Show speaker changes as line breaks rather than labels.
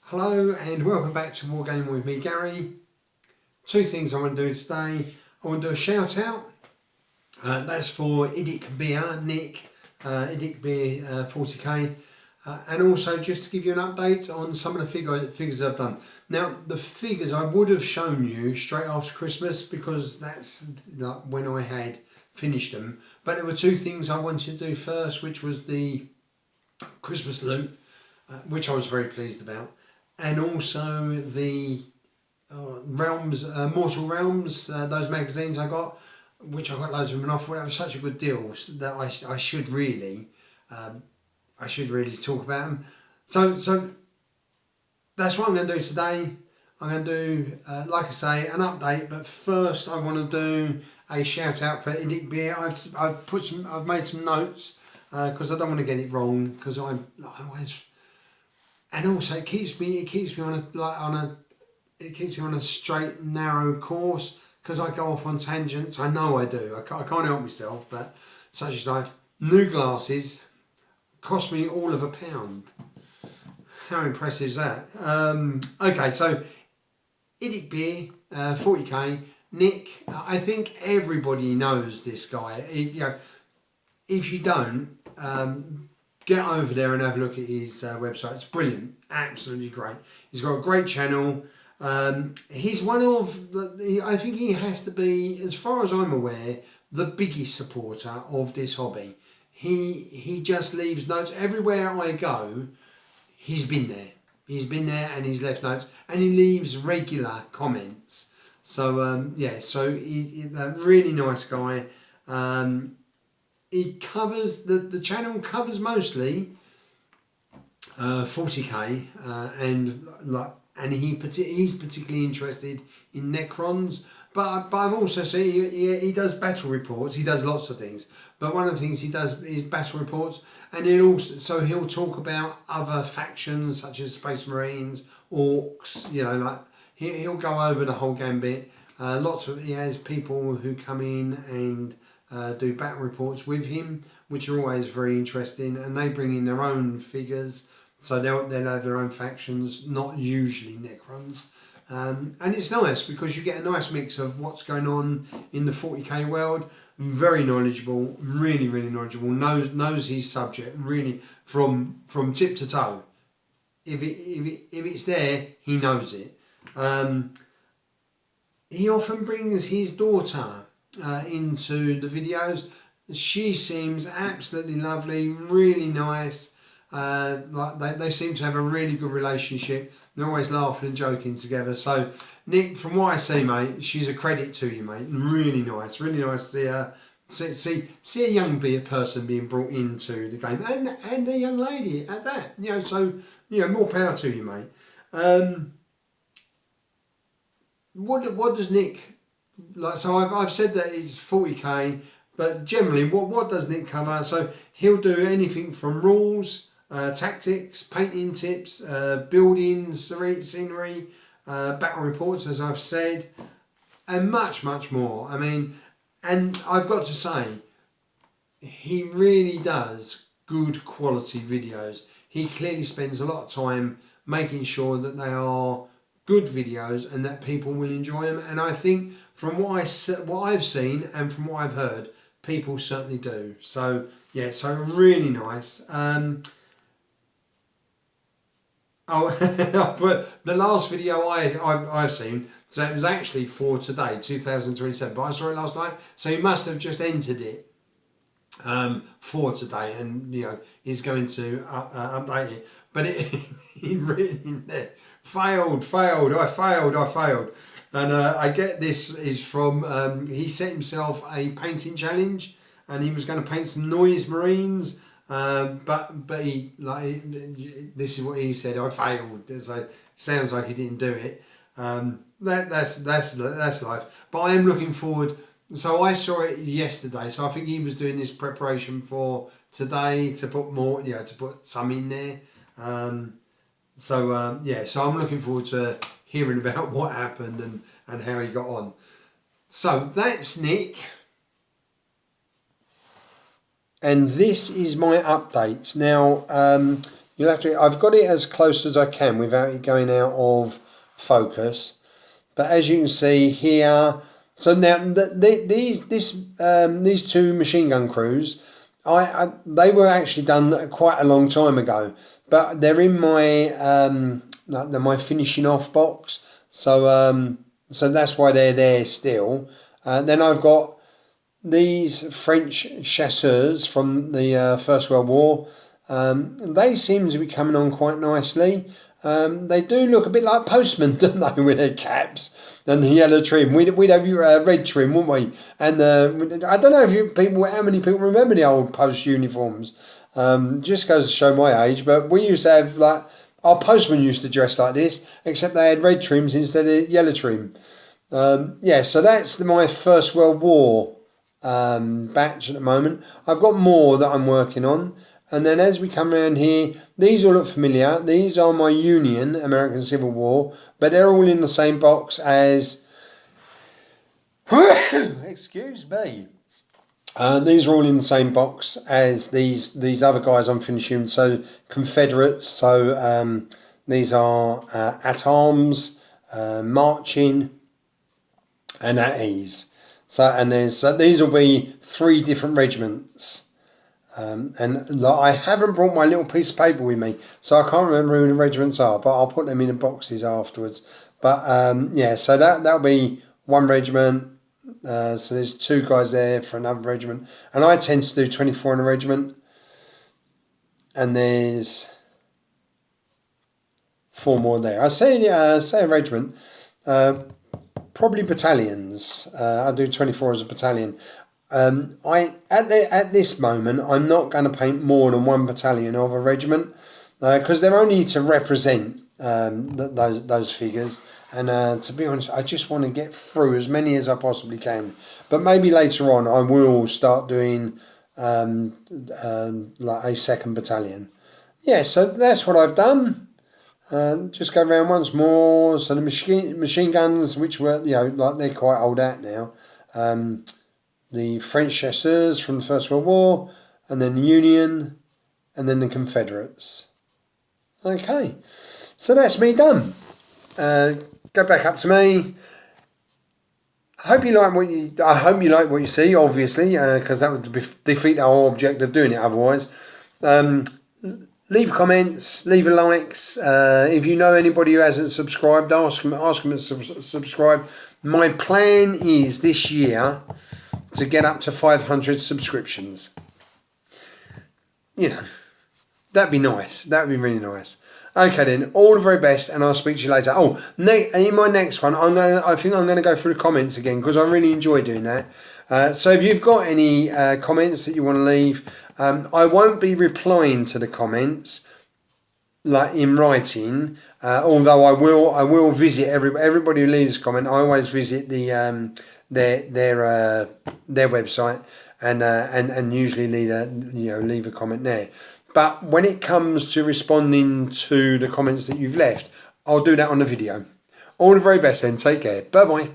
Hello and welcome back to Wargaming with me, Gary. Two things I want to do today. I want to do a shout out. That's for idicbeer, Nick, idicbeer 40k. And also just to give you an update on some of the figures I've done. Now the figures I would have shown you straight after Christmas because that's like when I had finished them. But there were two things I wanted to do first, which was the Christmas loot, which I was very pleased about. And also the Mortal Realms, those magazines I got, which I got loads of them off. That was such a good deal that I should really talk about them. So that's what I'm going to do today. I'm going to do, like I say, an update. But first, I want to do a shout out for idicbeer. I've made some notes because I don't want to get it wrong because I always. And also, it keeps me on a straight, narrow course because I go off on tangents. I know I do. I can't help myself, but such is life. New glasses cost me all of £1. How impressive is that? Okay, so idicbeer, 40k. Nick, I think everybody knows this guy. If you don't, get over there and have a look at his website. It's brilliant, absolutely great. He's got a great channel. He's one of I think he has to be, as far as I'm aware, the biggest supporter of this hobby. He just leaves notes everywhere I go. He's been there. He's been there and he's left notes and he leaves regular comments. So so he's a really nice guy. He covers the channel covers mostly 40k and he's particularly interested in Necrons, but I've also seen he does battle reports. He does lots of things, but one of the things he does is battle reports, and he'll talk about other factions such as Space Marines, Orcs. He'll go over the whole gambit. He has people who come in and do battle reports with him, which are always very interesting, and they bring in their own figures, so they'll have their own factions, not usually Necrons. And it's nice because you get a nice mix of what's going on in the 40k world. Very knowledgeable, really knowledgeable, knows his subject really from tip to toe. If it's there, he knows it. He often brings his daughter into the videos. She seems absolutely lovely, really nice. They seem to have a really good relationship. They're always laughing and joking together. So Nick, from what I see, mate, she's a credit to you, mate. Really nice to see see a young person being brought into the game, and a young lady at that. More power to you, mate. What does Nick like? So I've said that it's 40k, but generally, what does Nick cover? So he'll do anything from rules, tactics, painting tips, building scenery, battle reports, as I've said, and much more. I mean, and I've got to say, he really does good quality videos. He clearly spends a lot of time making sure that they are good videos and that people will enjoy them. And I think from what I've seen and from what I've heard, people certainly do. So yeah, so really nice. But the last video I've seen, so it was actually for today, 2027, but I saw it last night, so he must have just entered it for today, and he's going to update it. But he written in there, failed, I failed. And I get this is from, he set himself a painting challenge and he was going to paint some noise marines, but he, this is what he said, I failed. So sounds like he didn't do it. That's life. But I am looking forward. So I saw it yesterday, so I think he was doing this preparation for today to put more, to put some in there. So I'm looking forward to hearing about what happened and how he got on. So that's Nick. And this is my updates. Now, You'll have to. I've got it as close as I can without it going out of focus. But as you can see here, so now these two machine gun crews, they were actually done quite a long time ago. But they're in my finishing off box. So so that's why they're there still. Then I've got these French chasseurs from the First World War. They seem to be coming on quite nicely. They do look a bit like postmen, don't they, with their caps and the yellow trim. We'd have your red trim, wouldn't we? And I don't know if how many people remember the old post uniforms. Just goes to show my age, but we used to have like our postmen used to dress like this, except they had red trims instead of yellow trim. Yeah, so that's my First World War batch at the moment. I've got more that I'm working on. And then as we come around here, these all look familiar. These are my Union, American Civil War, but they're all in the same box as... Excuse me. These are all in the same box as these other guys I'm finishing. So Confederates, so these are at arms, marching, and at ease. So these will be 3 different regiments. And I haven't brought my little piece of paper with me, so I can't remember who the regiments are, but I'll put them in the boxes afterwards. But yeah, so that'll be 1 regiment. So there's 2 guys there for another regiment, and I tend to do 24 in a regiment. And there's 4 more there. I say a regiment, probably battalions. I do 24 as a battalion. At this moment, I'm not going to paint more than 1 battalion of a regiment, because they're only to represent those figures. And to be honest, I just want to get through as many as I possibly can. But maybe later on, I will start doing like a 2nd battalion. Yeah, so that's what I've done. Just go around once more. So the machine guns, which were like they're quite old out now. The French chasseurs from the First World War, and then the Union, and then the Confederates. Okay, so that's me done. Go back up to me. I hope you like what you see, obviously, because that would defeat the whole object of doing it otherwise. Leave comments, leave a likes. If you know anybody who hasn't subscribed, ask them to subscribe. My plan is this year to get up to 500 subscriptions. That'd be nice. That'd be really nice. Okay then, all the very best, and I'll speak to you later. Oh, in my next one, I think I'm gonna go through the comments again, because I really enjoy doing that. So if you've got any comments that you want to leave, I won't be replying to the comments like in writing. Although I will visit everybody who leaves a comment. I always visit the their website and usually leave a comment there. But when it comes to responding to the comments that you've left, I'll do that on the video. All the very best then. Take care. Bye bye.